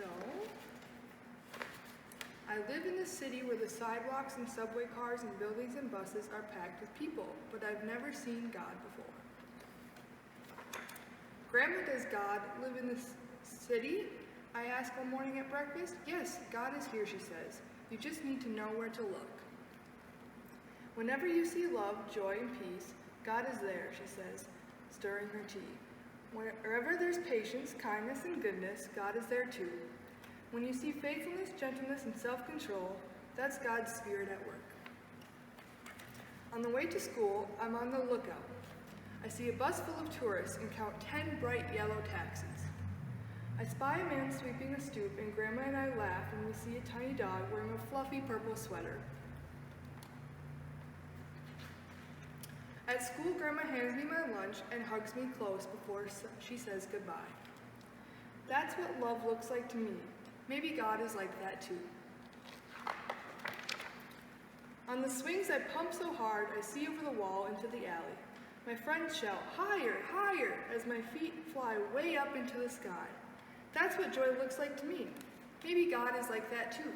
So, I live in the city where the sidewalks and subway cars and buildings and buses are packed with people, but I've never seen God before. Grandma, does God live in the city? I ask one morning at breakfast. Yes, God is here, she says. You just need to know where to look. Whenever you see love, joy, and peace, God is there, she says, stirring her tea. Wherever there's patience, kindness, and goodness, God is there too. When you see faithfulness, gentleness, and self-control, that's God's Spirit at work. On the way to school, I'm on the lookout. I see a bus full of tourists and count 10 bright yellow taxis. I spy a man sweeping a stoop, and Grandma and I laugh when we see a tiny dog wearing a fluffy purple sweater. At school, Grandma hands me my lunch and hugs me close before she says goodbye. That's what love looks like to me. Maybe God is like that too. On the swings, I pump so hard I see over the wall into the alley. My friends shout, "Higher, higher," as my feet fly way up into the sky. That's what joy looks like to me. Maybe God is like that too.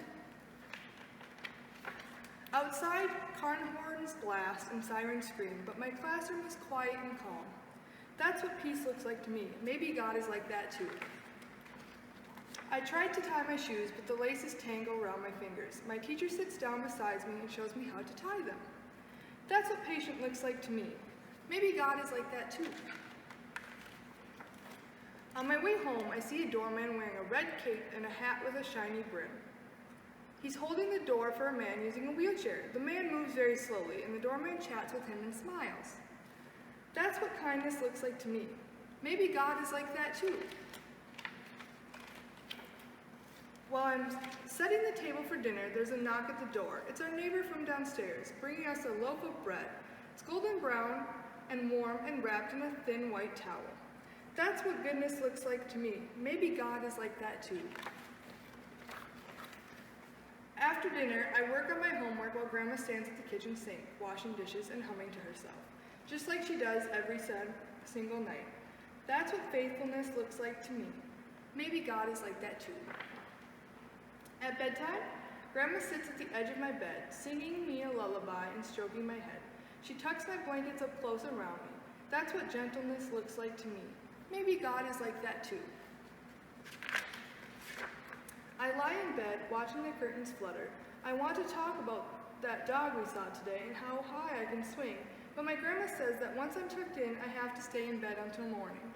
Outside, car horns blast and sirens scream, but my classroom is quiet and calm. That's what peace looks like to me. Maybe God is like that too. I tried to tie my shoes, but the laces tangle around my fingers. My teacher sits down beside me and shows me how to tie them. That's what patient looks like to me. Maybe God is like that too. On my way home, I see a doorman wearing a red cape and a hat with a shiny brim. He's holding the door for a man using a wheelchair. The man moves very slowly, and the doorman chats with him and smiles. That's what kindness looks like to me. Maybe God is like that too. While I'm setting the table for dinner, there's a knock at the door. It's our neighbor from downstairs, bringing us a loaf of bread. It's golden brown and warm and wrapped in a thin white towel. That's what goodness looks like to me. Maybe God is like that too. After dinner, I work on my homework while Grandma stands at the kitchen sink, washing dishes and humming to herself, just like she does every single night. That's what faithfulness looks like to me. Maybe God is like that too. At bedtime, Grandma sits at the edge of my bed, singing me a lullaby and stroking my head. She tucks my blankets up close around me. That's what gentleness looks like to me. Maybe God is like that too. I lie in bed, watching the curtains flutter. I want to talk about that dog we saw today and how high I can swing, but my grandma says that once I'm tucked in, I have to stay in bed until morning.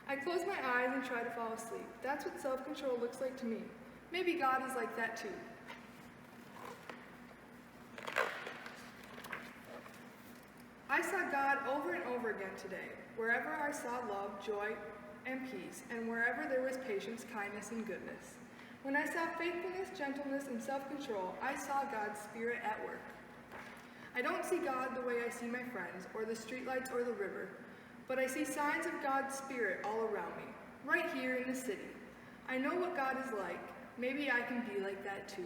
I close my eyes and try to fall asleep. That's what self-control looks like to me. Maybe God is like that too. I saw God over and over again today, wherever I saw love, joy, and peace, and wherever there was patience, kindness, and goodness. When I saw faithfulness, gentleness, and self-control, I saw God's Spirit at work. I don't see God the way I see my friends, or the streetlights, or the river, but I see signs of God's Spirit all around me, right here in the city. I know what God is like. Maybe I can be like that too.